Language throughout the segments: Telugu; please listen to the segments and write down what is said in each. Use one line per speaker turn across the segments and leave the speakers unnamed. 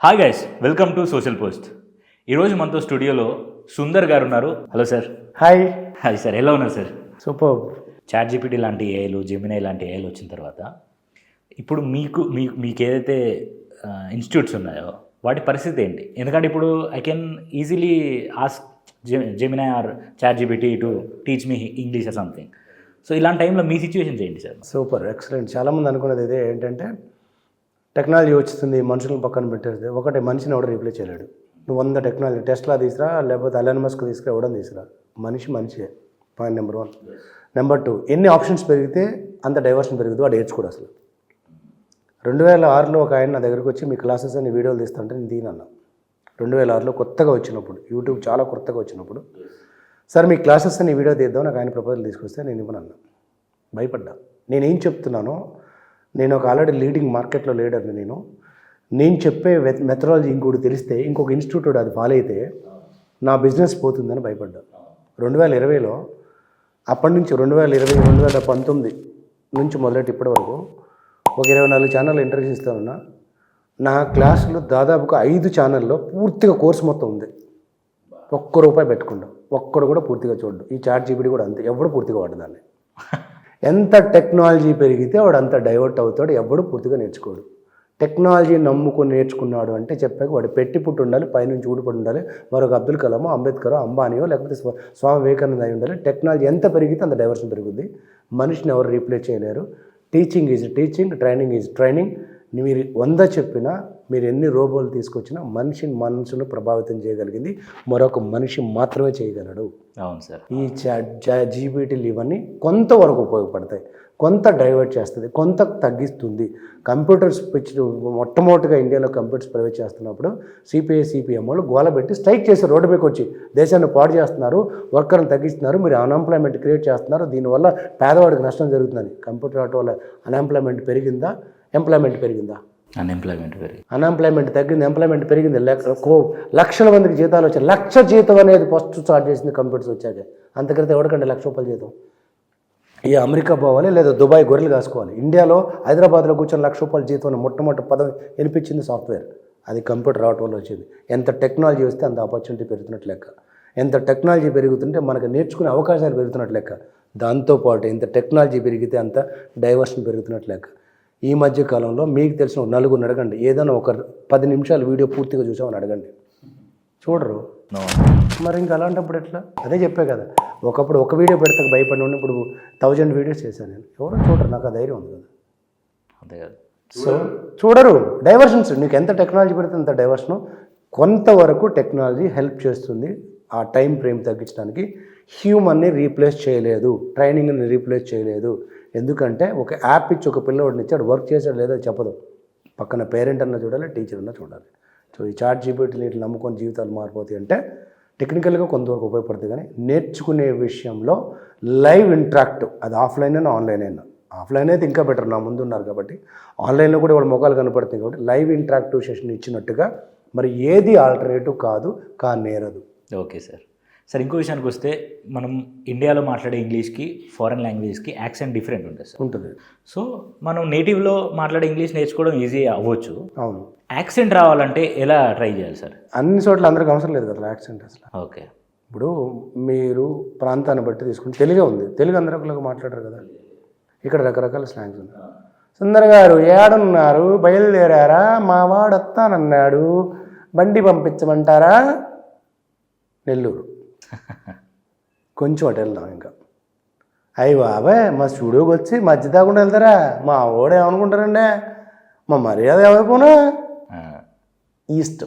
Hi guys, welcome to social post. ఈరోజు మనతో స్టూడియోలో సుందర్ గారు ఉన్నారు. Hello sir.
Hi.
Hi sir, ఎలా ఉన్నారు సార్?
సూపర్.
చాట్ జీపీటీ లాంటి ఏఐలు, జెమినై లాంటి ఏఐలు వచ్చిన తర్వాత ఇప్పుడు మీకు ఏదైతే ఇన్స్టిట్యూట్స్ ఉన్నాయో వాటి పరిస్థితి ఏంటి? ఎందుకంటే ఇప్పుడు I can easily ask Gemini or ChatGPT to teach me English or something. So ఇలాంటి టైంలో మీ సిచ్యువేషన్స్ ఏంటి సార్?
Super, excellent. చాలామంది అనుకున్నది ఇదే, ఏంటంటే టెక్నాలజీ వచ్చింది, మనుషులను పక్కన పెట్టేది. ఒకటి, మనిషిని ఎవడో రీప్లేస్ చేయలేడు. నువ్వు 100 టెక్నాలజీ టెస్లా తీసుకురా, లేకపోతే ఎలాన్ మస్క్ తీసుకురా, ఎవడని తీసుకురా, మనిషే. Point number 1. నెంబర్ 2, ఎన్ని ఆప్షన్స్ పెరిగితే అంత డైవర్షన్ పెరుగుతుంది, వాడు ఏడ్చుకోడు అసలు. 2006లో ఒక ఆయన నా దగ్గరికి వచ్చి మీ క్లాసెస్ అని వీడియోలు తీస్తుంటే నేను తీనన్నా. 2006లో కొత్తగా వచ్చినప్పుడు, యూట్యూబ్ చాలా కొత్తగా వచ్చినప్పుడు, సార్ మీ క్లాసెస్ అని వీడియో తీద్దాం నాకు ఆయన ప్రపోజల్ తీసుకొస్తే నేను ఇవ్వనన్నా. భయపడ్డా. నేనేం చెప్తున్నానో, నేను ఒక ఆల్రెడీ లీడింగ్ మార్కెట్లో లీడర్ని. నేను చెప్పే మెథడాలజీ ఇంకోటి తెలిస్తే, ఇంకొక ఇన్స్టిట్యూట్ అది ఫాలో అయితే నా బిజినెస్ పోతుందని భయపడ్డా. 2020లో, అప్పటి నుంచి 2020, 2019 నుంచి మొదలెట్టి ఇప్పటి వరకు ఒక 24 ఛానళ్ళు ఇంటర్వ్యూస్ ఇస్తానున్నా. నా క్లాసులో దాదాపుగా 5 ఛానల్లో పూర్తిగా కోర్సు మొత్తం ఉంది. ₹1 పెట్టుకుంటాం, ఒక్కడు కూడా పూర్తిగా చూడ్డు. ఈ చాట్ జీపీటీ కూడా అంతే, ఎవడు పూర్తిగా వాడదాన్ని. ఎంత టెక్నాలజీ పెరిగితే వాడు అంత డైవర్ట్ అవుతాడు, ఎవడు పూర్తిగా నేర్చుకోడు. టెక్నాలజీ నమ్ముకొని నేర్చుకున్నాడు అంటే చెప్పాక వాడు పెట్టి పుట్టి ఉండాలి, పైనుంచి ఊడిపడి ఉండాలి, మరొక అబ్దుల్ కలామో, అంబేద్కరో, అంబానీయో, లేకపోతే స్వామి వివేకానంద అయి ఉండాలి. టెక్నాలజీ ఎంత పెరిగితే అంత డైవర్షన్ పెరుగుద్ది. మనిషిని ఎవరు రీప్లేస్ చేయలేరు. Teaching is teaching, training is training. మీరు 100 చెప్పినా, మీరు ఎన్ని రోబోలు తీసుకొచ్చినా మనసును ప్రభావితం చేయగలిగింది మరొక మనిషి మాత్రమే చేయగలడు.
అవును సార్.
ఈ జీపీటీలు ఇవన్నీ కొంతవరకు ఉపయోగపడతాయి, కొంత డైవర్ట్ చేస్తుంది, కొంత తగ్గిస్తుంది. కంప్యూటర్స్ మొట్టమొదటిగా ఇండియాలో కంప్యూటర్స్ ప్రైవేట్ చేస్తున్నప్పుడు సిపిఐ సిపిఎం వాళ్ళు గోలబెట్టి స్ట్రైక్ చేసి రోడ్డు మీదకి వచ్చి దేశాన్ని పాడు చేస్తున్నారు, వర్కర్ని తగ్గిస్తున్నారు, మీరు అన్ఎంప్లాయ్మెంట్ క్రియేట్ చేస్తున్నారు, దీనివల్ల పేదవాడికి నష్టం జరుగుతుందని. కంప్యూటర్ ఆటో వల్ల అన్ఎంప్లాయ్మెంట్ పెరిగిందా, ఎంప్లాయ్మెంట్ పెరిగిందా? అన్ఎంప్లాయ్మెంట్ తగ్గింది, ఎంప్లాయ్మెంట్ పెరిగింది. లక్షల మందికి జీతాలు వచ్చాయి. 1,00,000 జీతం అనేది ఫస్ట్ స్టార్ట్ చేసింది కంప్యూటర్స్ వచ్చాక. అంతకైతే ఎవరికంటే ₹1,00,000 జీతం. ఈ అమెరికా పోవాలి, లేదా దుబాయ్ గొర్రెలు కాసుకోవాలి. ఇండియాలో హైదరాబాద్లో కూర్చొని ₹1,00,000 జీతం అని మొట్టమొదటి పదం వినిపించింది సాఫ్ట్వేర్. అది కంప్యూటర్ రావటం వల్ల వచ్చింది. ఎంత టెక్నాలజీ వస్తే అంత ఆపర్చునిటీ పెరుగుతున్నట్లు లెక్క. ఎంత టెక్నాలజీ పెరుగుతుంటే మనకు నేర్చుకునే అవకాశాలు పెరుగుతున్నట్లు లెక్క. దాంతోపాటు ఎంత టెక్నాలజీ పెరిగితే అంత డైవర్షన్ పెరుగుతున్నట్లు లెక్క. ఈ మధ్య కాలంలో మీకు తెలిసిన 4 అడగండి, ఏదైనా ఒక 10 నిమిషాలు వీడియో పూర్తిగా చూసామని అడగండి, చూడరు. మరి ఇంకా అలాంటప్పుడు ఎట్లా? అదే చెప్పే కదా, ఒకప్పుడు ఒక వీడియో పెడతాక భయపడి ఉండి ఇప్పుడు 1000 వీడియోస్ చేశాను నేను. ఎవరో చూడరు, నాకు ఆ ధైర్యం ఉంది కదా.
అదే కదా.
సో చూడరు. డైవర్షన్స్, నీకు ఎంత టెక్నాలజీ పెడితే అంత డైవర్షను. కొంతవరకు టెక్నాలజీ హెల్ప్ చేస్తుంది ఆ టైం ఫ్రేమ్ తగ్గించడానికి. హ్యూమన్ని రీప్లేస్ చేయలేదు, ట్రైనింగ్ని రీప్లేస్ చేయలేదు. ఎందుకంటే ఒక యాప్ ఇచ్చి ఒక పిల్లవాడిని ఇచ్చాడు, వర్క్ చేసాడు లేదో చెప్పదు. పక్కన పేరెంట్ అన్న చూడాలి, టీచర్ అన్న చూడాలి. సో ఈ చాట్ జీపీటీని ఇట్లా నమ్ముకొని జీవితాలు మారిపోతాయి అంటే టెక్నికల్గా కొంతవరకు ఉపయోగపడుతుంది, కానీ నేర్చుకునే విషయంలో లైవ్ ఇంటరాక్టివ్, అది ఆఫ్లైన్ అయినా ఆన్లైన్ అయినా. ఆఫ్లైన్ అయితే ఇంకా బెటర్, నా ముందు ఉన్నారు కాబట్టి. ఆన్లైన్లో కూడా వాళ్ళ ముఖాలు కనపడుతుంది కాబట్టి లైవ్ ఇంటరాక్టివ్ సెషన్ ఇచ్చినట్టుగా మరి ఏది ఆల్టర్నేటివ్ కాదు, నేరదు.
Okay sir. సార్, ఇంకో విషయానికి వస్తే, మనం ఇండియాలో మాట్లాడే ఇంగ్లీష్కి ఫారెన్ లాంగ్వేజ్కి యాక్సెంట్ డిఫరెంట్ ఉంటుంది సార్.
ఉంటుంది.
సో మనం నేటివ్లో మాట్లాడే ఇంగ్లీష్ నేర్చుకోవడం ఈజీ అవ్వచ్చు.
అవును.
యాక్సెంట్ రావాలంటే ఎలా ట్రై చేయాలి సార్?
అన్ని చోట్ల అందరికీ అవసరం లేదు కదా యాక్సెంట్ అసలు.
ఓకే.
ఇప్పుడు మీరు ప్రాంతాన్ని బట్టి తీసుకుని తెలుగే ఉంది, తెలుగు అందరూ ఒకలాగా మాట్లాడరు కదా. ఇక్కడ రకరకాల స్లాంగ్స్ ఉన్నాయి. సుందర్ గారు ఏడున్నారు, బయలుదేరారా, మా వాడు వస్తానన్నాడు, బండి పంపించమంటారా, నెల్లూరు. కొంచెం అటు వెళ్దాం ఇంకా, అయ్యి బాబాయ్ మా స్టూడియోకి వచ్చి మధ్య దాకుండా వెళ్తారా, మా వాడు ఏమనుకుంటారండి, మా మర్యాద ఏమైపోనా, ఈస్ట్.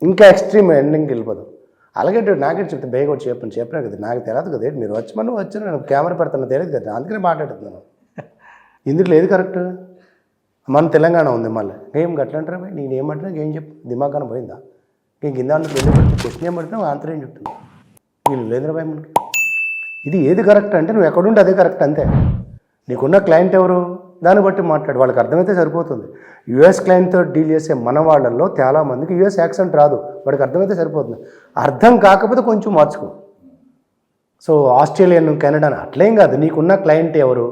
ఇంకా ఎక్స్ట్రీమ్ ఎండింగ్కి వెళ్ళిపోదాం. అలాగే నాకే చెప్తే బేగ వచ్చి చెప్పినా కదా, నాకు తెలియదు కదా, మీరు వచ్చి మనం వచ్చి నేను కెమెరా పెడతాను తెలియదు కదా, అందుకనే మాట్లాడుతున్నాను. ఇందులో ఏది కరెక్ట్? మన తెలంగాణ ఉంది, మళ్ళీ ఏం గట్లంటారా భయ్, నేను ఏమంటున్నా ఏం చెప్పు, దిమాగానం పోయిందా? నేను కింద వెళ్ళి పెడితే క్వశ్చన్ ఏమంటున్నా ఆన్సర్ ఏం చెప్తున్నా, నేను లేదురా భయ్ మనకి. ఇది ఏది కరెక్ట్ అంటే నువ్వు ఎక్కడుంటే అదే కరెక్ట్ అంతే. నీకున్న క్లయింట్ ఎవరు, దాన్ని బట్టి మాట్లాడు, వాళ్ళకి అర్థమైతే సరిపోతుంది. యుఎస్ క్లయింట్తో డీల్ చేసే మన వాళ్ళల్లో చాలామందికి యుఎస్ యాక్సెంట్ రాదు, వాడికి అర్థమైతే సరిపోతుంది. అర్థం కాకపోతే కొంచెం మార్చుకో. సో ఆస్ట్రేలియన్, కెనడా అట్లేం కాదు, నీకున్న క్లయింట్ ఎవరు,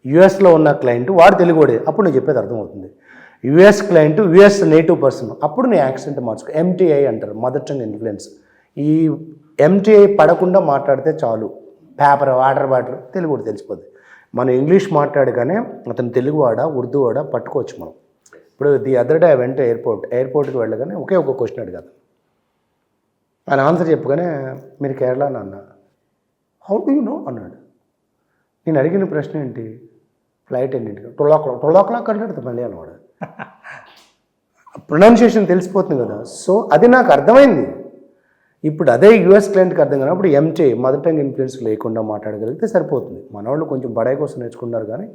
యుఎస్లో ఉన్న క్లయింట్ వాడు తెలుగువాడే, అప్పుడు నువ్వు చెప్పేది అర్థమవుతుంది. US client US native person, అప్పుడు నీ యాక్సెంట్ మార్చుకో. ఎంటీఐ అంటారు, మదర్ టంగ్ ఇన్ఫ్లుయెన్స్. ఈ ఎంటీఐ పడకుండా మాట్లాడితే చాలు. పేపర్, వాటర్ బాటిల్, తెలుగు కూడా తెలిసిపోద్ది. మనం ఇంగ్లీష్ మాట్లాడగానే అతను తెలుగు వాడా ఉర్దూ వాడా పట్టుకోవచ్చు మనం. ఇప్పుడు ది అదర్ డే వెంట ఎయిర్పోర్ట్కి వెళ్ళగానే ఒకే ఒక క్వశ్చన్ అడిగాను. ఆయన ఆన్సర్ చెప్పగానే మీరు కేరళ అన్న, హౌ డూ యూ నో అన్నాడు. నేను అడిగిన ప్రశ్న ఏంటి, ఫ్లైట్ ఎన్నింటికి, 12 o'clock అన్నాడు మళ్ళీ అన్నవాడు. ప్రొనౌన్సియేషన్ తెలిసిపోతుంది కదా. సో అది నాకు అర్థమైంది. ఇప్పుడు అదే యూఎస్ క్లయింట్కి అర్థం కానప్పుడు ఎంటీ మదర్ టంగ్ ఇన్ఫ్లుయెన్స్ లేకుండా మాట్లాడగలిగితే సరిపోతుంది. మన వాళ్ళు కొంచెం బడాయి కోసం నేర్చుకున్నారు, కానీ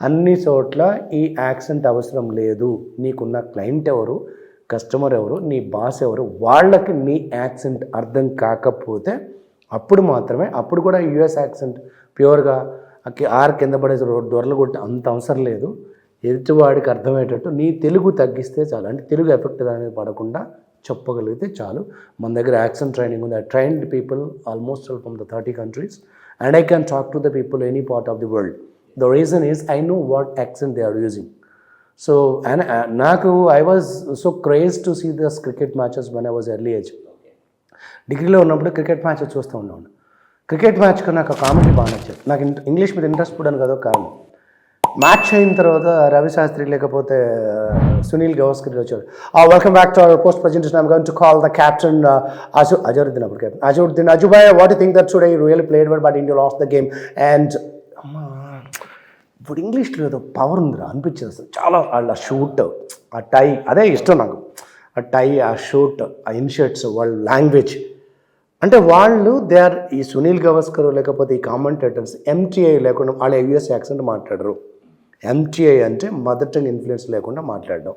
అన్ని చోట్ల ఈ యాక్సెంట్ అవసరం లేదు. నీకున్న క్లయింట్ ఎవరు, కస్టమర్ ఎవరు, నీ బాస్ ఎవరు, వాళ్ళకి నీ యాక్సెంట్ అర్థం కాకపోతే అప్పుడు మాత్రమే, అప్పుడు కూడా యూఎస్ యాక్సెంట్ ప్యూర్గా ఆర్ కింద పడేసి దొరలు కొట్టి అంత అవసరం లేదు. ఎదుటివాడికి అర్థమయ్యేటట్టు నీ తెలుగు తగ్గిస్తే చాలు, అంటే తెలుగు ఎఫెక్ట్ దాని మీద పడకుండా చెప్పగలిగితే చాలు. మన దగ్గర యాక్సెంట్ ట్రైనింగ్ ఉంది. I trained people almost from the 30 countries and I can talk to the people any part of the world. The reason is I know what accent they are using. So and నాకు I was so crazed to see this cricket matches when I was early age. డిగ్రీలో ఉన్నప్పుడు క్రికెట్ మ్యాచ్ చూస్తూ ఉండేవాడు. క్రికెట్ మ్యాచ్కి నాకు కామెడీ బాగా నచ్చేది. నాకు ఇంగ్లీష్ మీద ఇంట్రెస్ట్ కూడా కదా కారణం. మ్యాచ్ అయిన తర్వాత రవి శాస్త్రి లేకపోతే సునీల్ గవాస్కర్ వచ్చారు. Welcome back to our post presentation. I'm going to call the captain Azharuddin. అప్పుడు captain Azharuddin. Azzu bhai, what you think that today you really played well but India lost the game. And అమ్మా, ఇప్పుడు ఇంగ్లీష్లో ఏదో పవర్ ఉందిరా అనిపించింది అసలు. చాలా వాళ్ళ షూట్, ఆ టై, అదే ఇష్టం నాకు. ఆ టై, ఆ షూట్, ఆ ఇన్షర్ట్స్, వాళ్ళ లాంగ్వేజ్, అంటే వాళ్ళు దే ఆర్, ఈ సునీల్ గవాస్కర్ లేకపోతే ఈ కామెంటేటర్స్ ఎంటీఐ లేకుండా వాళ్ళ యూఎస్ యాక్సెంట్ మాట్లాడరు. ఎంటీఐ అంటే మదర్ టంగ్ ఇన్ఫ్లుయెన్స్ లేకుండా మాట్లాడడం.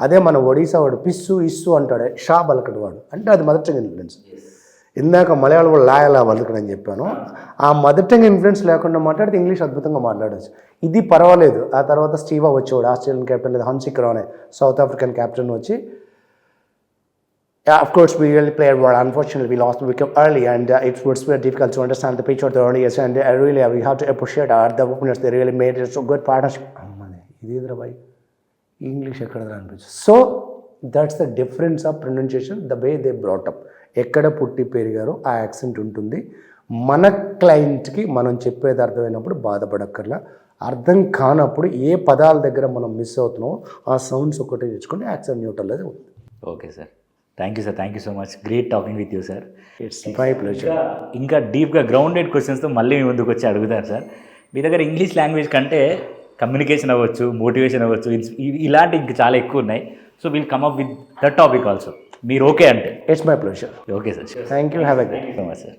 అదే మన ఒడిశా వాడు పిస్సు ఇస్సు అంటాడు, షా బలకడు వాడు, అంటే అది మదర్ టంగ్ ఇన్ఫ్లుయెన్స్. ఇందాక మలయాళం వాడు లాయలా బలకడని చెప్పాను. ఆ మదర్ టంగ్ ఇన్ఫ్లుయెన్స్ లేకుండా మాట్లాడితే ఇంగ్లీష్ అద్భుతంగా మాట్లాడచ్చు. ఇది పర్వాలేదు. ఆ తర్వాత స్టీవా వచ్చేవాడు, ఆస్ట్రేలియన్ కెప్టెన్, లేదా హన్సిక్ రానే సౌత్ ఆఫ్రికన్ కెప్టెన్ వచ్చి, of course we really played well. Unfortunately we lost the wicket early and it was very difficult to understand the pitch of the audience and really we have to appreciate the openers. They really made it so good partnership. అమ్మనే ఇదేదిరా బాయ్, ఇంగ్లీష్ ఎక్కడదా అనిపించు. So that's the difference of pronunciation, the way they brought up. ఎక్కడ పుట్టి పెరిగారో ఆ యాక్సెంట్ ఉంటుంది. మన క్లయింట్కి మనం చెప్పేది అర్థమైనప్పుడు బాధపడక్కర్లా. అర్థం కానప్పుడు ఏ పదాల దగ్గర మనం మిస్ అవుతున్నామో ఆ సౌండ్స్ ఒకటి తెచ్చుకొని యాక్సెంట్ న్యూట్రల్ అనేది ఉంది.
Okay sir, thank you sir, thank you so much. Great talking with you sir.
It's my pleasure.
ఇంకా డీప్గా గ్రౌండెడ్ క్వశ్చన్స్తో మళ్ళీ మీ ముందుకు వచ్చి అడుగుతాను సార్. మీ దగ్గర ఇంగ్లీష్ లాంగ్వేజ్ కంటే కమ్యూనికేషన్ అవ్వచ్చు, మోటివేషన్ అవ్వచ్చు, ఇలాంటి ఇంకా చాలా ఎక్కువ ఉన్నాయి. So will come up with that topic also. మీరు ఓకే అంటే
it's my pleasure.
Okay sir,
thank you, have a great.
So much sir.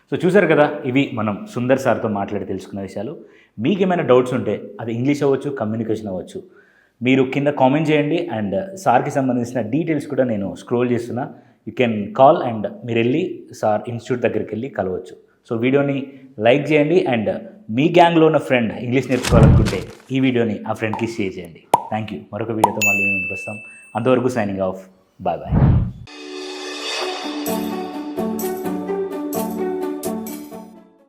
So చూసారు కదా, ఇవి మనం సుందర్ సార్తో మాట్లాడి తెలుసుకున్న విషయాలు. మీకు ఏమైనా డౌట్స్ ఉంటే అది ఇంగ్లీష్ అవ్వచ్చు, కమ్యూనికేషన్ అవ్వచ్చు, మీరు కింద కామెంట్ చేయండి. అండ్ సార్కి సంబంధించిన డీటెయిల్స్ కూడా నేను స్క్రోల్ చేస్తున్నా. యూ కెన్ కాల్ అండ్ మీరు వెళ్ళి సార్ ఇన్స్టిట్యూట్ దగ్గరికి వెళ్ళి కలవచ్చు. సో వీడియోని లైక్ చేయండి అండ్ మీ గ్యాంగ్లో ఉన్న ఫ్రెండ్ ఇంగ్లీష్ నేర్చుకోవాలనుకుంటే ఈ వీడియోని ఆ ఫ్రెండ్కి షేర్ చేయండి. Thank you. మరొక వీడియోతో మళ్ళీ ముందుకు వస్తాం. అంతవరకు సైనింగ్ ఆఫ్. Bye bye.